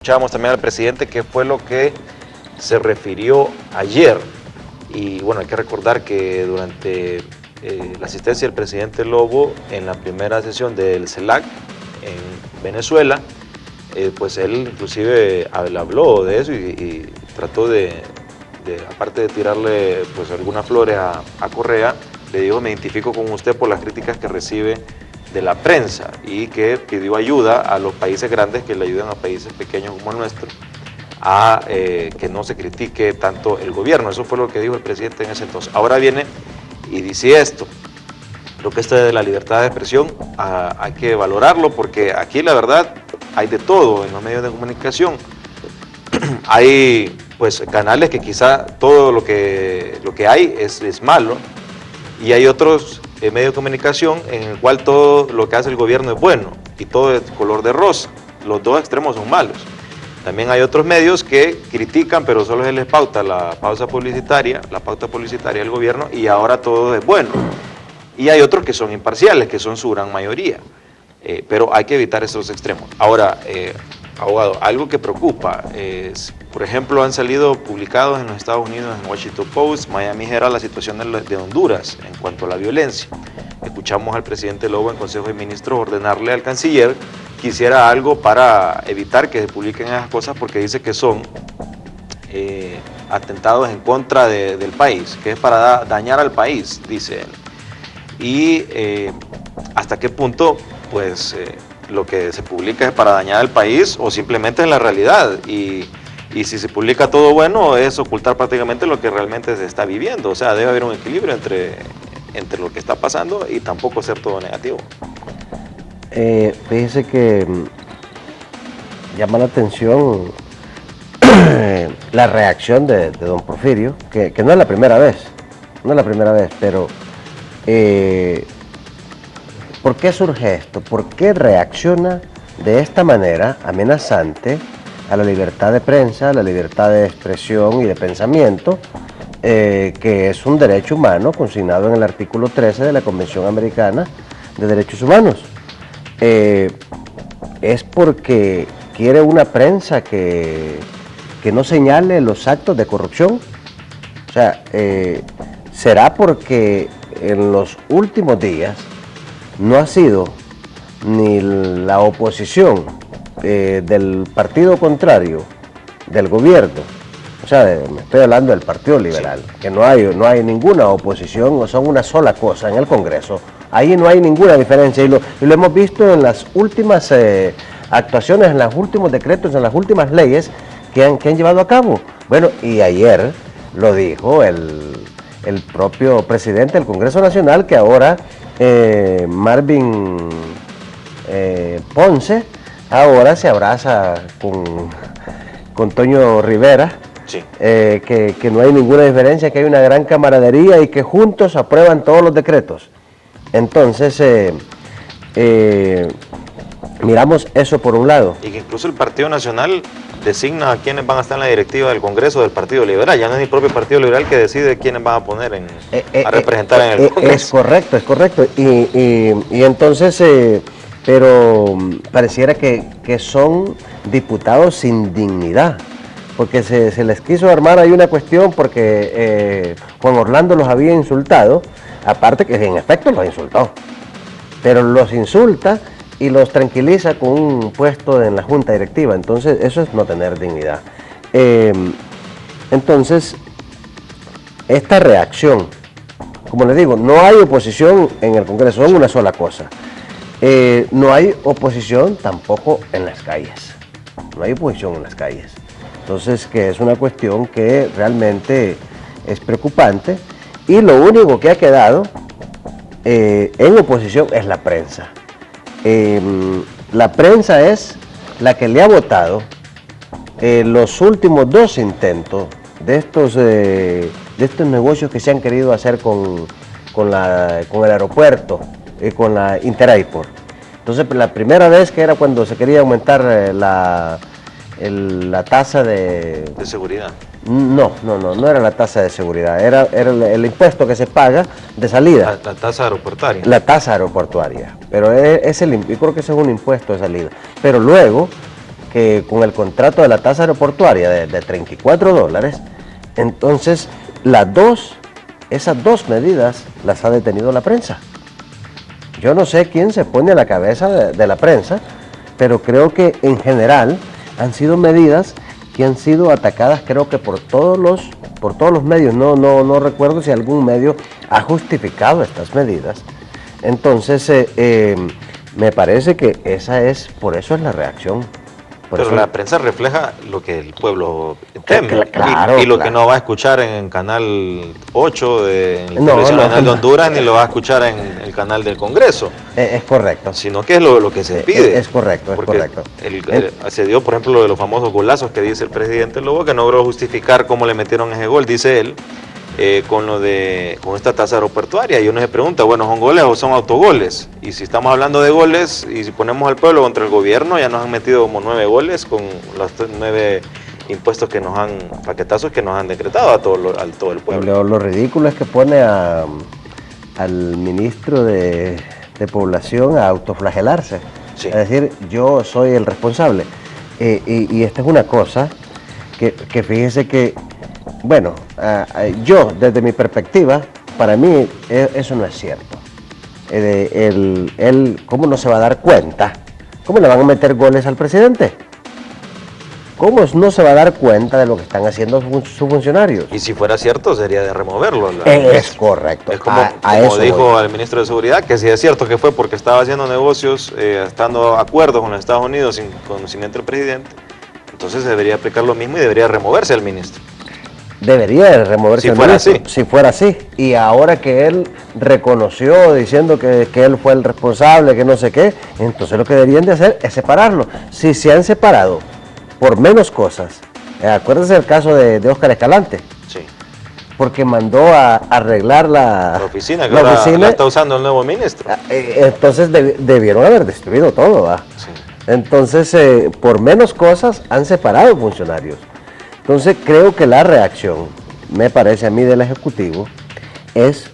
Escuchábamos también al presidente qué fue lo que se refirió ayer. Y bueno, hay que recordar que durante la asistencia del presidente Lobo en la primera sesión del CELAC en Venezuela, pues él inclusive habló de eso y trató aparte de tirarle pues algunas flores a Correa, le dijo: me identifico con usted por las críticas que recibe de la prensa, y que pidió ayuda a los países grandes que le ayuden a países pequeños como el nuestro a que no se critique tanto el gobierno. Eso fue lo que dijo el presidente en ese entonces. Ahora viene y dice esto: lo que esto de la libertad de expresión hay que valorarlo, porque aquí la verdad hay de todo en los medios de comunicación. Hay pues canales que quizá todo lo que hay es malo, y hay otros medios de comunicación en el cual todo lo que hace el gobierno es bueno y todo es color de rosa. Los dos extremos son malos. También hay otros medios que critican, pero solo se les pauta la pauta publicitaria del gobierno, y ahora todo es bueno. Y hay otros que son imparciales, que son su gran mayoría. Pero hay que evitar esos extremos. Ahora, abogado, algo que preocupa es, por ejemplo, han salido publicados en los Estados Unidos, en Washington Post, Miami Herald, la situación de Honduras en cuanto a la violencia. Escuchamos al presidente Lobo en Consejo de Ministros ordenarle al canciller que hiciera algo para evitar que se publiquen esas cosas, porque dice que son atentados en contra del país, que es para dañar al país, dice él. Y hasta qué punto pues lo que se publica es para dañar al país o simplemente es la realidad, y si se publica todo bueno es ocultar prácticamente lo que realmente se está viviendo. O sea, debe haber un equilibrio entre lo que está pasando y tampoco ser todo negativo. Fíjese que llama la atención la reacción de don Porfirio, que no es la primera vez, pero ¿por qué surge esto? ¿Por qué reacciona de esta manera amenazante a la libertad de prensa, a la libertad de expresión y de pensamiento, que es un derecho humano consignado en el artículo 13 de la Convención Americana de Derechos Humanos? Es porque quiere una prensa que no señale los actos de corrupción. O sea, será porque en los últimos días no ha sido ni la oposición del partido contrario del gobierno, o sea, me estoy hablando del Partido Liberal, sí, que no hay ninguna oposición, o son una sola cosa en el Congreso. Ahí no hay ninguna diferencia, y lo hemos visto en las últimas actuaciones, en los últimos decretos, en las últimas leyes que han llevado a cabo. Bueno, y ayer lo dijo el propio presidente del Congreso Nacional, que ahora Marvin Ponce ahora se abraza con Toño Rivera, sí, que no hay ninguna diferencia, que hay una gran camaradería y que juntos aprueban todos los decretos. Entonces, miramos eso por un lado. Y que incluso el Partido Nacional designa a quienes van a estar en la directiva del Congreso del Partido Liberal. Ya no es el propio Partido Liberal que decide quiénes van a poner a representar en el Congreso. Es correcto. Y entonces, pero pareciera que son diputados sin dignidad, porque se les quiso armar ahí una cuestión porque Juan Orlando los había insultado, aparte que en efecto los insultó, pero los insulta y los tranquiliza con un puesto en la junta directiva. Entonces eso es no tener dignidad. Entonces esta reacción, como les digo, no hay oposición en el Congreso, son una sola cosa. No hay oposición tampoco en las calles, no hay oposición en las calles. Entonces, que es una cuestión que realmente es preocupante, y lo único que ha quedado en oposición es la prensa. La prensa es la que le ha votado los últimos dos intentos de estos negocios que se han querido hacer con el aeropuerto y con la Interairport. Entonces, la primera vez, que era cuando se quería aumentar la tasa de seguridad. No era la tasa de seguridad, era el impuesto que se paga de salida. La tasa aeroportuaria. La tasa aeroportuaria, pero yo creo que ese es un impuesto de salida. Pero luego que con el contrato de la tasa aeroportuaria de $34, entonces esas dos medidas las ha detenido la prensa. Yo no sé quién se pone a la cabeza de la prensa, pero creo que en general han sido medidas que han sido atacadas, creo que por todos los medios. No recuerdo si algún medio ha justificado estas medidas. Entonces, me parece que por eso es la reacción. Pero la prensa refleja lo que el pueblo teme, claro, y lo que no va a escuchar en el canal 8 de Televisión Nacional de Honduras, ni lo va a escuchar en el canal del Congreso. Es correcto. Sino que es lo que se pide. Es correcto, es correcto. Se dio, por ejemplo, lo de los famosos golazos que dice el presidente Lobo, que no logró justificar cómo le metieron ese gol, dice él, con esta tasa aeroportuaria. Y uno se pregunta, bueno, ¿son goles o son autogoles? Y si estamos hablando de goles, y si ponemos al pueblo contra el gobierno, ya nos han metido como 9 goles con los 9 impuestos paquetazos que nos han decretado a todo el pueblo. Lo ridículo es que pone al ministro de Población a autoflagelarse. Sí. Es decir, yo soy el responsable. Y esta es una cosa que fíjese que, bueno, yo desde mi perspectiva, para mí eso no es cierto. ¿Cómo no se va a dar cuenta? ¿Cómo le van a meter goles al presidente? ¿Cómo no se va a dar cuenta de lo que están haciendo sus funcionarios? Y si fuera cierto, sería de removerlo. Es correcto. Es como dijo el ministro de Seguridad, que si es cierto que fue porque estaba haciendo negocios, estando acuerdos con los Estados Unidos sin conocimiento del presidente, entonces debería aplicar lo mismo y debería removerse el ministro. Debería removerse el ministro, si fuera así. Y ahora que él reconoció diciendo que él fue el responsable, que no sé qué, entonces lo que deberían de hacer es separarlo. Si se han separado por menos cosas, acuérdense del caso de Óscar Escalante. Sí. Porque mandó a arreglar la oficina, que ahora la está usando el nuevo ministro. Entonces debieron haber destruido todo, ¿va? Sí. Entonces, por menos cosas han separado funcionarios. Entonces, creo que la reacción, me parece a mí, del Ejecutivo, es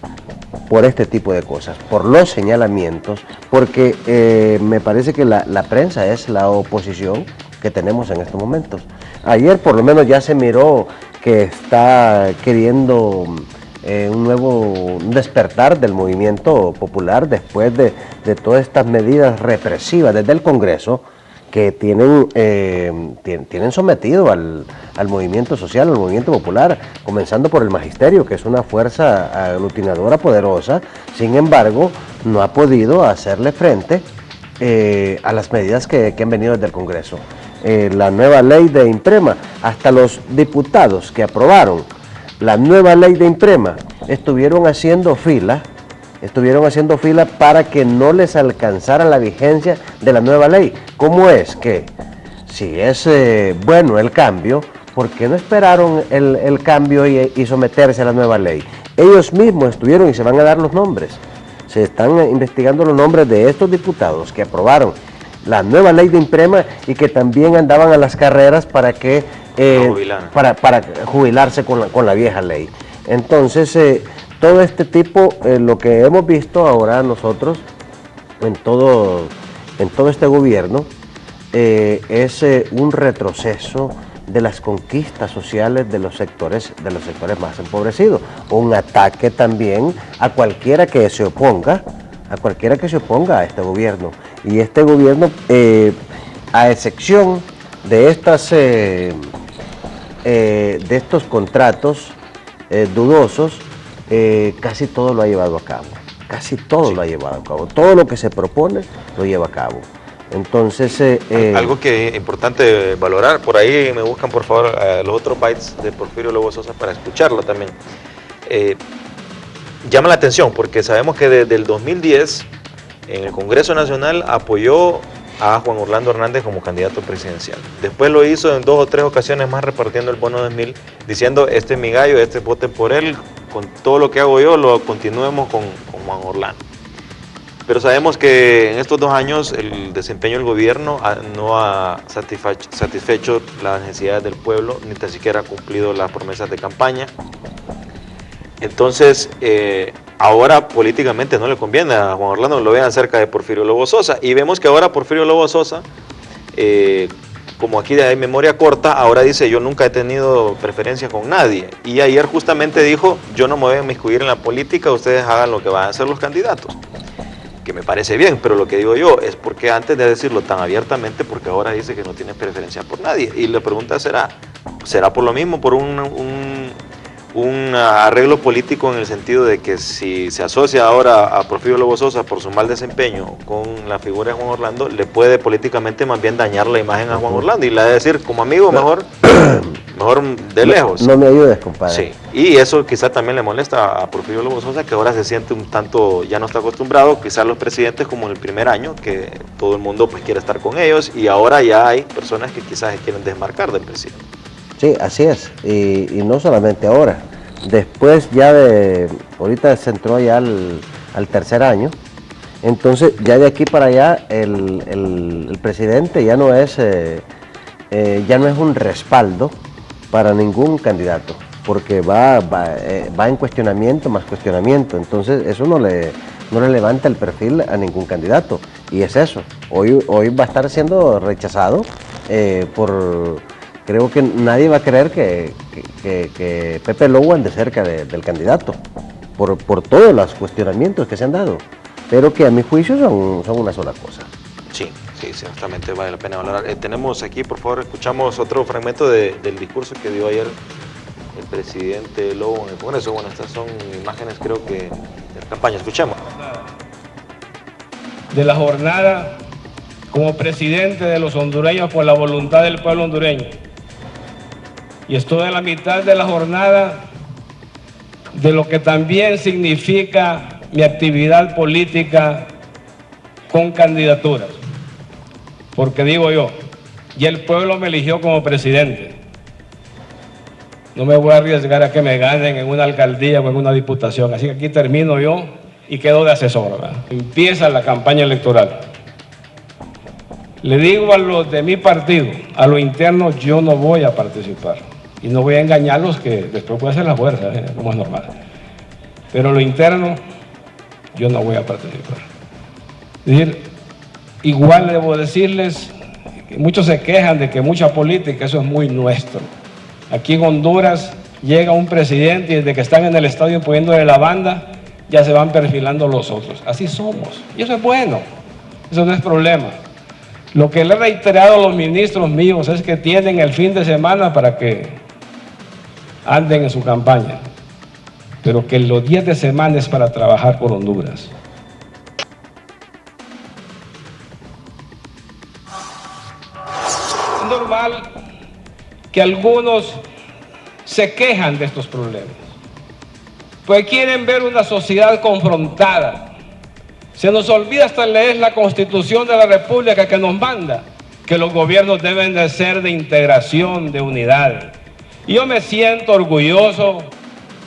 por este tipo de cosas, por los señalamientos, porque me parece que la prensa es la oposición que tenemos en estos momentos. Ayer por lo menos ya se miró que está queriendo un nuevo despertar del movimiento popular después de todas estas medidas represivas desde el Congreso que tienen sometido al movimiento social, al movimiento popular, comenzando por el magisterio, que es una fuerza aglutinadora poderosa. Sin embargo, no ha podido hacerle frente a las medidas que han venido desde el Congreso. La nueva ley de Imprema, hasta los diputados que aprobaron la nueva ley de Imprema estuvieron haciendo fila para que no les alcanzara la vigencia de la nueva ley. ¿Cómo es que, si es bueno el cambio, por qué no esperaron el cambio y someterse a la nueva ley? Ellos mismos estuvieron, y se van a dar los nombres, se están investigando los nombres de estos diputados que aprobaron la nueva ley de Imprema y que también andaban a las carreras para jubilarse con la vieja ley. Entonces, todo este tipo, lo que hemos visto ahora nosotros en todo este gobierno, es un retroceso de las conquistas sociales de los sectores más empobrecidos, un ataque también a cualquiera que se oponga a este gobierno. Y este gobierno, a excepción de estos contratos dudosos, casi todo lo ha llevado a cabo. Lo ha llevado a cabo. Todo lo que se propone lo lleva a cabo. Entonces, algo que es importante valorar, por ahí me buscan por favor los otros bytes de Porfirio Lobo Sosa para escucharlo también. Llama la atención porque sabemos que desde el 2010 en el Congreso Nacional apoyó a Juan Orlando Hernández como candidato presidencial. Después lo hizo en 2 o 3 ocasiones más repartiendo el bono de 1000, diciendo este es mi gallo, voten por él, con todo lo que hago yo lo continuemos con Juan Orlando. Pero sabemos que en estos 2 años el desempeño del gobierno no ha satisfecho las necesidades del pueblo, ni tan siquiera ha cumplido las promesas de campaña. Entonces, ahora políticamente no le conviene a Juan Orlando que lo vean cerca de Porfirio Lobo Sosa. Y vemos que ahora Porfirio Lobo Sosa, como aquí hay memoria corta, ahora dice yo nunca he tenido preferencia con nadie. Y ayer justamente dijo, yo no me voy a inmiscuir en la política, ustedes hagan lo que van a hacer los candidatos. Que me parece bien, pero lo que digo yo es porque antes de decirlo tan abiertamente, porque ahora dice que no tiene preferencia por nadie. Y la pregunta ¿será por lo mismo, por un arreglo político en el sentido de que si se asocia ahora a Porfirio Lobo Sosa por su mal desempeño con la figura de Juan Orlando, le puede políticamente más bien dañar la imagen a Juan Orlando y le va a decir, como amigo, mejor de lejos? No me ayudes, compadre. Sí, y eso quizá también le molesta a Porfirio Lobo Sosa, que ahora se siente un tanto, ya no está acostumbrado, quizás los presidentes como en el primer año, que todo el mundo pues quiere estar con ellos, y ahora ya hay personas que quizás se quieren desmarcar del presidente. Sí, así es, y no solamente ahora, después ahorita se entró ya al tercer año, entonces ya de aquí para allá el presidente ya no es un respaldo para ningún candidato, porque va en cuestionamiento más cuestionamiento, entonces eso no le levanta el perfil a ningún candidato, y es eso, hoy va a estar siendo rechazado creo que nadie va a creer que Pepe Lobo ande cerca del candidato, por todos los cuestionamientos que se han dado, pero que a mi juicio son una sola cosa. Sí, ciertamente vale la pena valorar. Tenemos aquí, por favor, escuchamos otro fragmento del discurso que dio ayer el presidente Lobo en el Congreso. Bueno, estas son imágenes, creo que, de campaña. Escuchemos. De la jornada como presidente de los hondureños por la voluntad del pueblo hondureño. Y estoy en la mitad de la jornada de lo que también significa mi actividad política con candidaturas. Porque digo yo, y el pueblo me eligió como presidente. No me voy a arriesgar a que me ganen en una alcaldía o en una diputación. Así que aquí termino yo y quedo de asesor, ¿verdad? Empieza la campaña electoral. Le digo a los de mi partido, a lo interno, yo no voy a participar. Y no voy a engañarlos, que después puede ser la fuerza, como es normal. Pero a lo interno, yo no voy a participar. Es decir, igual debo decirles, que muchos se quejan de que mucha política, eso es muy nuestro. Aquí en Honduras llega un presidente y desde que están en el estadio poniéndole la banda, ya se van perfilando los otros. Así somos. Y eso es bueno. Eso no es problema. Lo que le he reiterado a los ministros míos es que tienen el fin de semana para que anden en su campaña, pero que los 10 de semana es para trabajar por Honduras. Es normal que algunos se quejan de estos problemas, pues quieren ver una sociedad confrontada. Se nos olvida hasta leer la Constitución de la República que nos manda que los gobiernos deben de ser de integración, de unidad. Y yo me siento orgulloso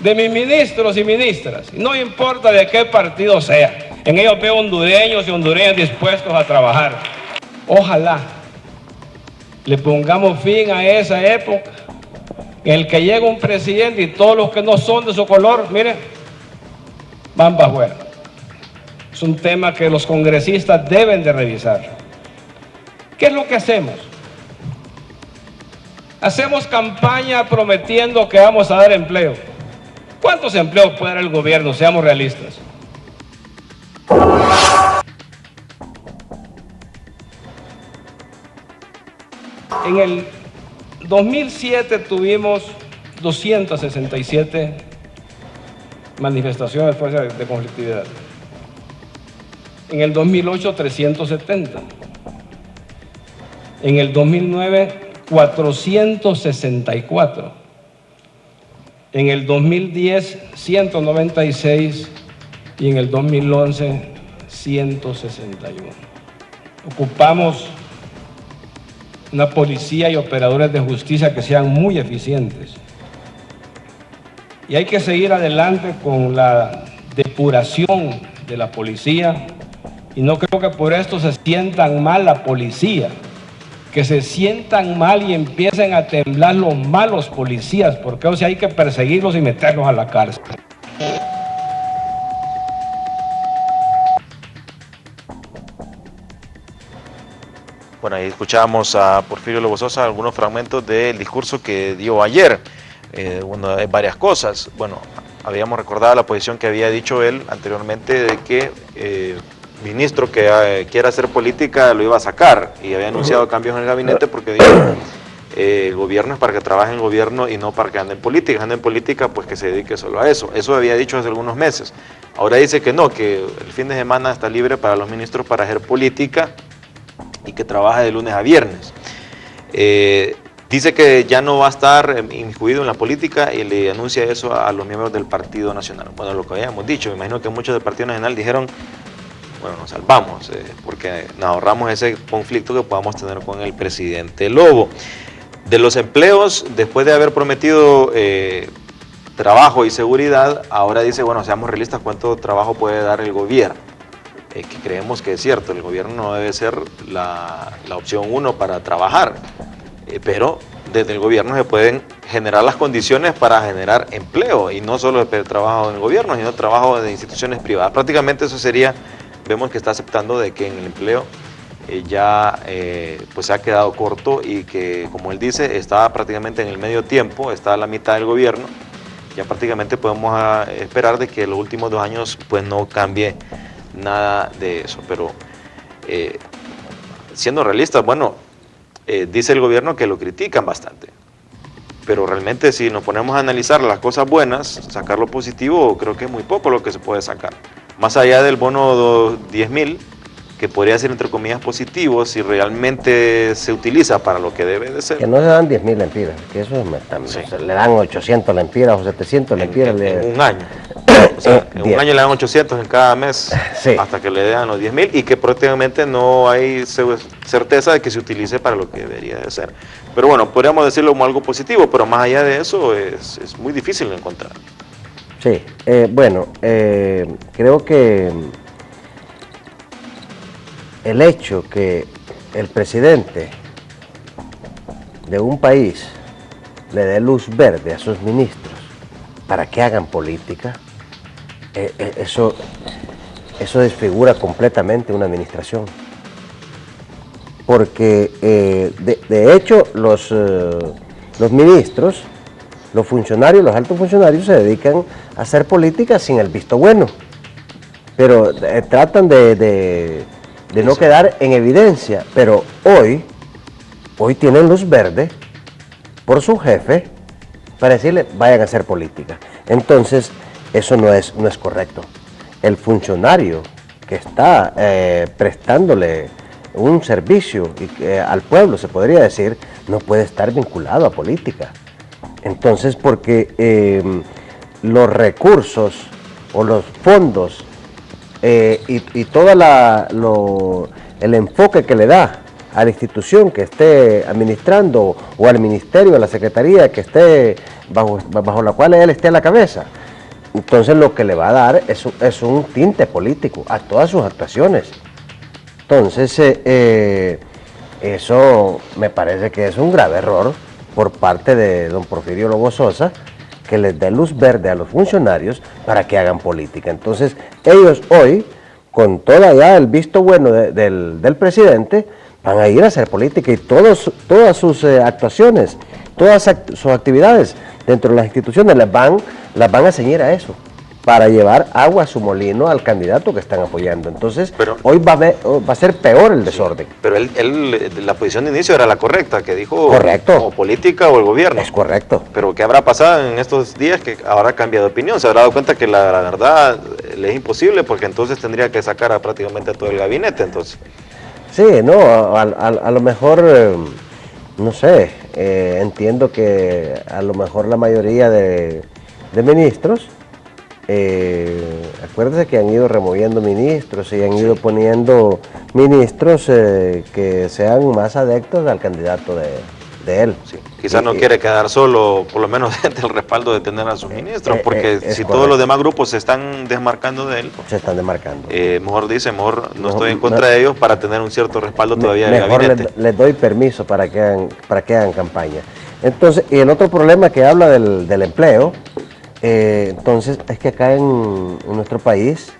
de mis ministros y ministras, no importa de qué partido sea. En ellos veo hondureños y hondureñas dispuestos a trabajar. Ojalá le pongamos fin a esa época en el que llega un presidente y todos los que no son de su color, miren, van para afuera. Es un tema que los congresistas deben de revisar. ¿Qué es lo que hacemos? Hacemos campaña prometiendo que vamos a dar empleo. ¿Cuántos empleos puede dar el gobierno? Seamos realistas. En el 2007 tuvimos 267 manifestaciones de fuerza de conflictividad. En el 2008, 370. En el 2009, 464. En el 2010, 196. Y en el 2011, 161. Ocupamos una policía y operadores de justicia que sean muy eficientes. Y hay que seguir adelante con la depuración de la policía. Y no creo que por esto se sientan mal la policía, que se sientan mal y empiecen a temblar los malos policías, porque o sea, hay que perseguirlos y meterlos a la cárcel. Bueno, ahí escuchábamos a Porfirio Lobo Sosa algunos fragmentos del discurso que dio ayer. Bueno, hay varias cosas. Bueno, habíamos recordado la posición que había dicho él anteriormente de que ministro que quiera hacer política lo iba a sacar, y había anunciado cambios en el gabinete porque dijo el gobierno es para que trabaje en el gobierno y no para que ande en política. Ande en política, pues que se dedique solo a eso. Eso había dicho hace algunos meses. Ahora dice que no, que el fin de semana está libre para los ministros para hacer política y que trabaja de lunes a viernes. Dice que ya no va a estar inmiscuido en la política y le anuncia eso a los miembros del Partido Nacional. Bueno, lo que habíamos dicho, me imagino que muchos del Partido Nacional dijeron, bueno, nos salvamos, porque nos ahorramos ese conflicto que podamos tener con el presidente Lobo. De los empleos, después de haber prometido trabajo y seguridad, ahora dice, bueno, seamos realistas, ¿cuánto trabajo puede dar el gobierno? Que creemos que es cierto, el gobierno no debe ser la opción uno para trabajar, pero desde el gobierno se pueden generar las condiciones para generar empleo, y no solo trabajo en el gobierno, sino trabajo de instituciones privadas. Prácticamente eso sería, vemos que está aceptando de que en el empleo ya pues se ha quedado corto, y que, como él dice, está prácticamente en el medio tiempo, está a la mitad del gobierno. Ya prácticamente podemos esperar de que los últimos 2 años pues no cambie nada de eso. Pero siendo realistas, bueno, dice el gobierno que lo critican bastante, pero realmente si nos ponemos a analizar las cosas buenas, sacar lo positivo, creo que es muy poco lo que se puede sacar. Más allá del bono 10.000, que podría ser entre comillas positivo si realmente se utiliza para lo que debe de ser. Que no se dan 10.000 lempiras, que eso es sí. O sea, le dan 800 lempiras o 700 lempiras. En un año. O sea, en un año le dan 800 en cada mes, sí, hasta que le den los 10.000, y que prácticamente no hay certeza de que se utilice para lo que debería de ser. Pero bueno, podríamos decirlo como algo positivo, pero más allá de eso es muy difícil de encontrar. Sí, bueno, creo que el hecho que el presidente de un país le dé luz verde a sus ministros para que hagan política, eso desfigura completamente una administración. Porque de hecho los ministros, los funcionarios, los altos funcionarios se dedican a hacer política sin el visto bueno, pero tratan de no quedar en evidencia, pero hoy tienen luz verde por su jefe para decirle vayan a hacer política. Entonces eso no es correcto. El funcionario que está prestándole un servicio al pueblo, se podría decir, no puede estar vinculado a política. Entonces, porque los recursos o los fondos y todo el enfoque que le da a la institución que esté administrando, o al ministerio, a la secretaría que esté bajo la cual él esté a la cabeza, entonces lo que le va a dar es un tinte político a todas sus actuaciones. Entonces eso me parece que es un grave error por parte de don Porfirio Lobo Sosa, que les dé luz verde a los funcionarios para que hagan política. Entonces ellos hoy, con todo ya el visto bueno del presidente, van a ir a hacer política, y todas sus actuaciones, todas sus actividades dentro de las instituciones las van a ceñir a eso, para llevar agua a su molino al candidato que están apoyando. Entonces, pero hoy va a ser peor el desorden. Sí, pero la posición de inicio era la correcta, que dijo correcto, o política o el gobierno. Es correcto. Pero ¿qué habrá pasado en estos días que ahora ha cambiado de opinión? Se habrá dado cuenta que la verdad le es imposible, porque entonces tendría que sacar a prácticamente a todo el gabinete, entonces. Sí, no, a lo mejor, no sé, entiendo que a lo mejor la mayoría de ministros, acuérdense que han ido removiendo ministros y han ido poniendo ministros que sean más adeptos al candidato de él. Sí. Quizás no quiere quedar solo, por lo menos del respaldo de tener a sus ministros, porque si correcto, todos los demás grupos se están desmarcando de él, se están desmarcando. Mejor no estoy en contra de ellos para tener un cierto respaldo todavía del gabinete. Mejor les doy permiso para que hagan campaña. Entonces, y el otro problema que habla del empleo, entonces es que acá en nuestro país,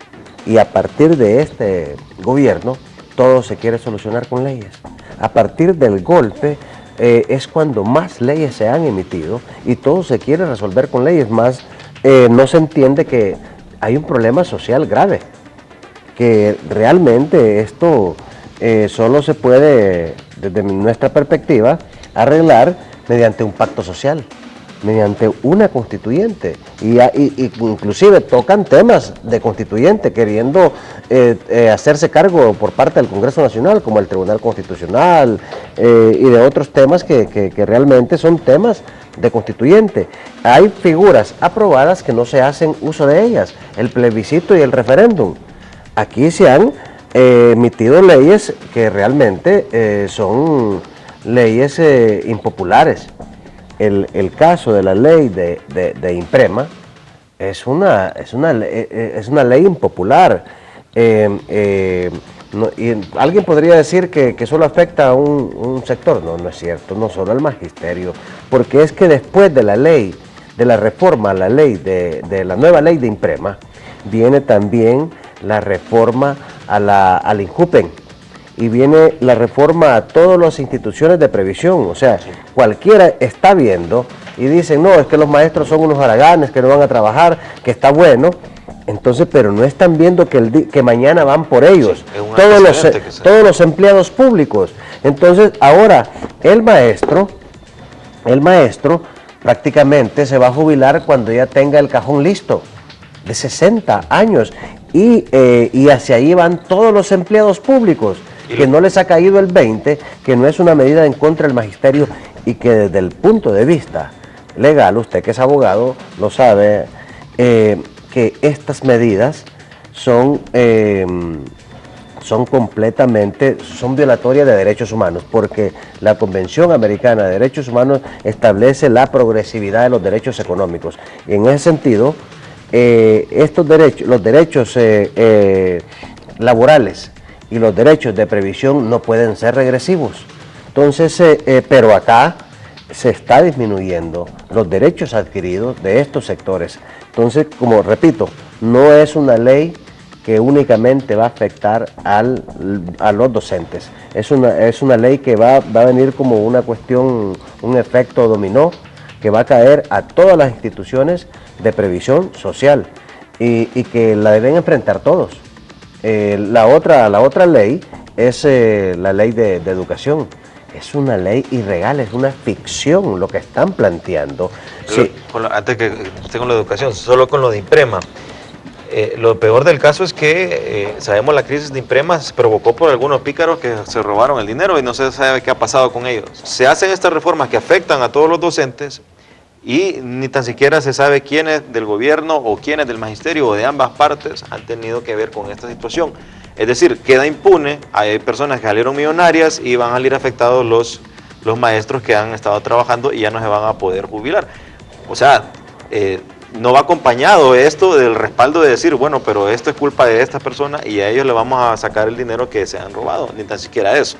y a partir de este gobierno, todo se quiere solucionar con leyes. a partir del golpe es cuando más leyes se han emitido y todo se quiere resolver con leyes, más no se entiende que hay un problema social grave, que realmente esto solo se puede, desde nuestra perspectiva, arreglar mediante un pacto social, mediante una constituyente, y inclusive tocan temas de constituyente queriendo hacerse cargo por parte del Congreso Nacional, como el Tribunal Constitucional y de otros temas que realmente son temas de constituyente. Hay figuras aprobadas que no se hacen uso de ellas, el plebiscito y el referéndum. Aquí se han emitido leyes que realmente son leyes impopulares. El caso de la ley de Imprema es una ley impopular. Y alguien podría decir que solo afecta a un sector. No es cierto, no solo al magisterio, porque es que después de la ley, de la reforma a la ley de la nueva ley de Imprema, viene también la reforma al INJUPEN, y viene la reforma a todas las instituciones de previsión. O sea, cualquiera está viendo y dicen, no, es que los maestros son unos haraganes, que no van a trabajar, que está bueno. Entonces, pero no están viendo que mañana van por ellos, sí, todos los empleados públicos. Entonces, ahora, el maestro prácticamente se va a jubilar cuando ya tenga el cajón listo, de 60 años, y hacia ahí van todos los empleados públicos, que no les ha caído el 20, que no es una medida en contra del magisterio, y que desde el punto de vista legal, usted que es abogado lo sabe, que estas medidas son violatorias de derechos humanos, porque la Convención Americana de Derechos Humanos establece la progresividad de los derechos económicos, y en ese sentido estos derechos, los derechos laborales y los derechos de previsión no pueden ser regresivos. Entonces, pero acá se está disminuyendo los derechos adquiridos de estos sectores. Entonces, como repito, no es una ley que únicamente va a afectar a los docentes. Es una ley que va a venir como una cuestión, un efecto dominó, que va a caer a todas las instituciones de previsión social y que la deben enfrentar todos. La otra ley es la ley de educación. Es una ley irreal, es una ficción lo que están planteando. Sí. Antes que esté con la educación, solo con lo de Imprema. Lo peor del caso es que sabemos la crisis de Imprema se provocó por algunos pícaros que se robaron el dinero y no se sabe qué ha pasado con ellos. Se hacen estas reformas que afectan a todos los docentes y ni tan siquiera se sabe quiénes del gobierno o quiénes del magisterio o de ambas partes han tenido que ver con esta situación. Es decir, queda impune, hay personas que salieron millonarias y van a salir afectados los maestros que han estado trabajando y ya no se van a poder jubilar. O sea, no va acompañado esto del respaldo de decir, bueno, pero esto es culpa de esta persona y a ellos le vamos a sacar el dinero que se han robado, ni tan siquiera eso.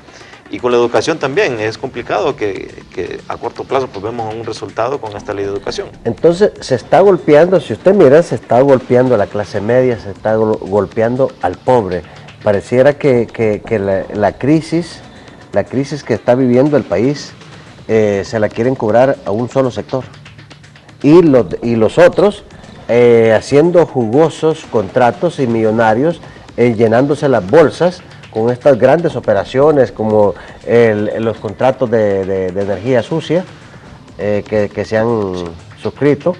Y con la educación también es complicado que a corto plazo pues vemos un resultado con esta ley de educación. Entonces se está golpeando, si usted mira, se está golpeando a la clase media, se está golpeando al pobre. Pareciera que la crisis que está viviendo el país se la quieren cobrar a un solo sector. Y los otros haciendo jugosos contratos y millonarios, llenándose las bolsas con estas grandes operaciones como los contratos de energía sucia que se han suscrito,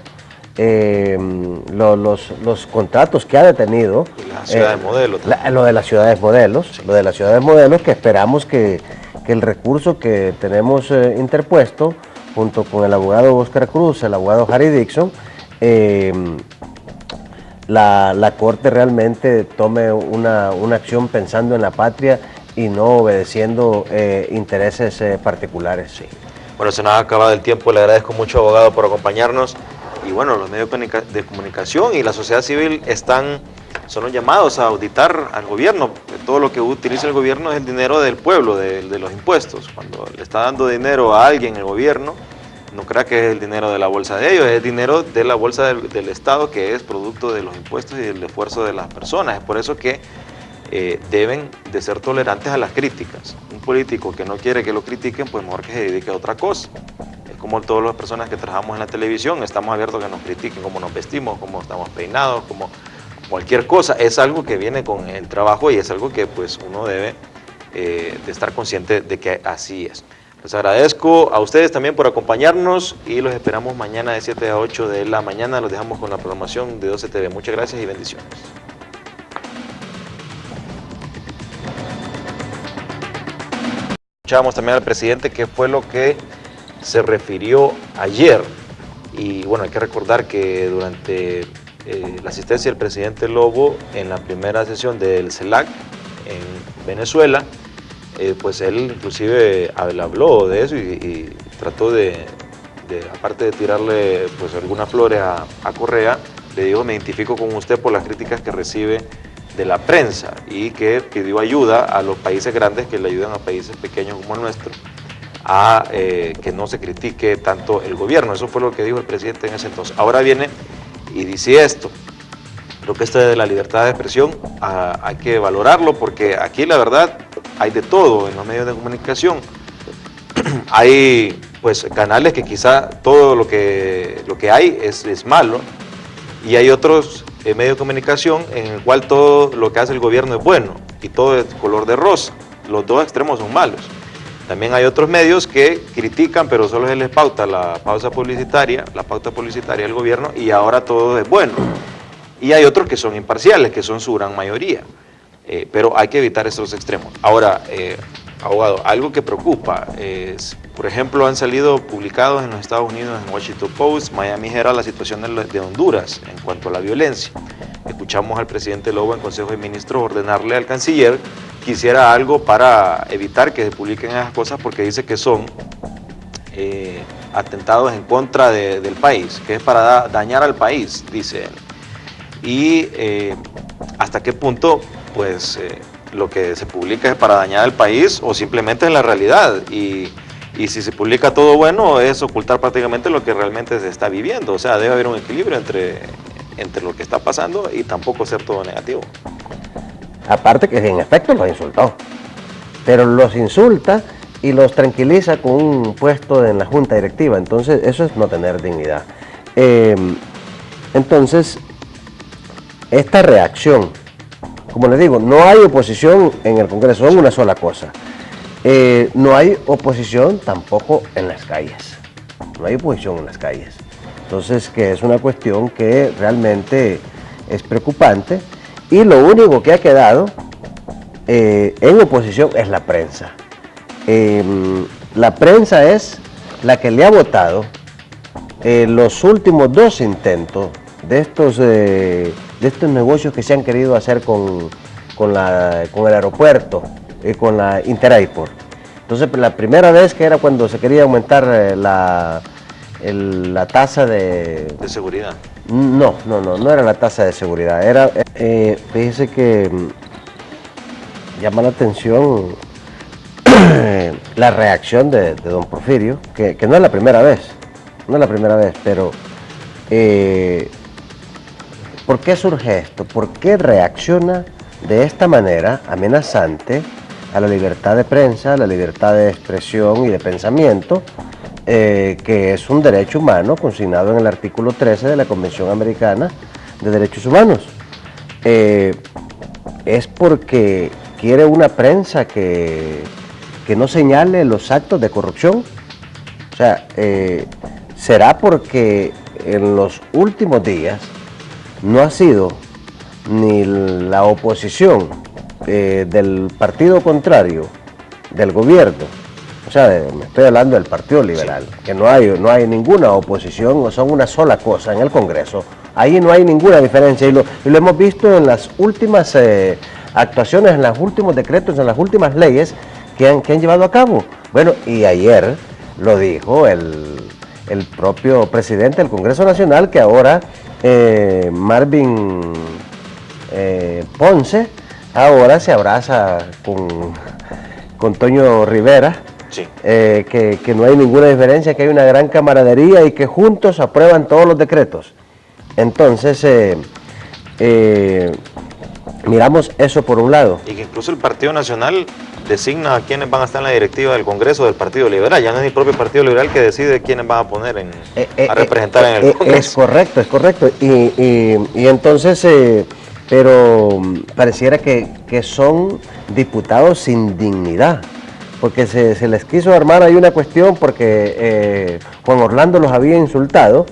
los contratos que ha detenido. La ciudad de modelo. Lo de las ciudades modelos, sí. Lo de las ciudades modelos, que esperamos que el recurso que tenemos interpuesto junto con el abogado Oscar Cruz, el abogado Harry Dixon, la Corte realmente tome una acción pensando en la patria y no obedeciendo intereses particulares. Sí. Bueno, se nos ha acabado el tiempo, le agradezco mucho, abogado, por acompañarnos. Y bueno, los medios de comunicación y la sociedad civil son los llamados a auditar al gobierno. Todo lo que utiliza el gobierno es el dinero del pueblo, de los impuestos. Cuando le está dando dinero a alguien el gobierno, no crea que es el dinero de la bolsa de ellos, es dinero de la bolsa del Estado, que es producto de los impuestos y del esfuerzo de las personas. Es por eso que deben de ser tolerantes a las críticas. Un político que no quiere que lo critiquen, pues mejor que se dedique a otra cosa. Es como todas las personas que trabajamos en la televisión, estamos abiertos a que nos critiquen cómo nos vestimos, cómo estamos peinados, como cualquier cosa. Es algo que viene con el trabajo y es algo que pues uno debe de estar consciente de que así es. Les agradezco a ustedes también por acompañarnos y los esperamos mañana de 7 a 8 de la mañana. Los dejamos con la programación de 12 TV. Muchas gracias y bendiciones. Escuchábamos también al presidente qué fue lo que se refirió ayer. Y bueno, hay que recordar que durante la asistencia del presidente Lobo en la primera sesión del CELAC en Venezuela, pues él inclusive habló de eso y trató aparte de tirarle pues algunas flores a Correa, le dijo: me identifico con usted por las críticas que recibe de la prensa, y que pidió ayuda a los países grandes que le ayudan a países pequeños como el nuestro a que no se critique tanto el gobierno. Eso fue lo que dijo el presidente en ese entonces. Ahora viene y dice esto. Creo que esto de la libertad de expresión hay que valorarlo, porque aquí la verdad hay de todo en los medios de comunicación. Hay pues canales que quizá todo lo que hay es malo, y hay otros medios de comunicación en el cual todo lo que hace el gobierno es bueno y todo es color de rosa. Los dos extremos son malos. También hay otros medios que critican, pero solo se les pauta la pauta publicitaria del gobierno, y ahora todo es bueno. Y hay otros que son imparciales, que son su gran mayoría. Pero hay que evitar esos extremos. Ahora, abogado, algo que preocupa es, por ejemplo, han salido publicados en los Estados Unidos, en Washington Post, Miami Herald, la situación de Honduras en cuanto a la violencia. Escuchamos al presidente Lobo en Consejo de Ministros ordenarle al canciller que hiciera algo para evitar que se publiquen esas cosas, porque dice que son atentados en contra del país, que es para dañar al país, dice él. Y hasta qué punto pues lo que se publica es para dañar al país o simplemente es la realidad, y si se publica todo bueno es ocultar prácticamente lo que realmente se está viviendo. O sea, debe haber un equilibrio entre lo que está pasando y tampoco ser todo negativo. Aparte que en efecto los insultó, pero los insulta y los tranquiliza con un puesto en la junta directiva. Entonces eso es no tener dignidad. Entonces esta reacción, como les digo, no hay oposición en el Congreso, son una sola cosa. No hay oposición tampoco en las calles. No hay oposición en las calles. Entonces, que es una cuestión que realmente es preocupante, y lo único que ha quedado en oposición es la prensa. La prensa es la que le ha votado los últimos dos intentos de estos negocios que se han querido hacer con el aeropuerto y con la Interairport. Entonces, la primera vez, que era cuando se quería aumentar la tasa de seguridad. No era la tasa de seguridad. Era, fíjese que llama la atención la reacción de don Porfirio, que no es la primera vez, pero ¿por qué surge esto? ¿Por qué reacciona de esta manera amenazante a la libertad de prensa, a la libertad de expresión y de pensamiento, que es un derecho humano consignado en el artículo 13 de la Convención Americana de Derechos Humanos? Es porque quiere una prensa que no señale los actos de corrupción. O sea, será porque en los últimos días no ha sido ni la oposición del partido contrario del gobierno, o sea, me estoy hablando del Partido Liberal, sí, que no hay ninguna oposición, son una sola cosa en el Congreso. Ahí no hay ninguna diferencia, y lo hemos visto en las últimas actuaciones, en los últimos decretos, en las últimas leyes que han llevado a cabo. Bueno, y ayer lo dijo el propio presidente del Congreso Nacional, que ahora Marvin Ponce ahora se abraza con Toño Rivera, sí, que no hay ninguna diferencia, que hay una gran camaradería y que juntos aprueban todos los decretos. Entonces, Miramos eso por un lado. Y que incluso el Partido Nacional designa a quienes van a estar en la directiva del Congreso del Partido Liberal. Ya no es el propio Partido Liberal que decide quiénes van a poner a representar en el Congreso. Es correcto. Y entonces, pero pareciera que son diputados sin dignidad. Porque se les quiso armar ahí una cuestión porque Juan Orlando los había insultado.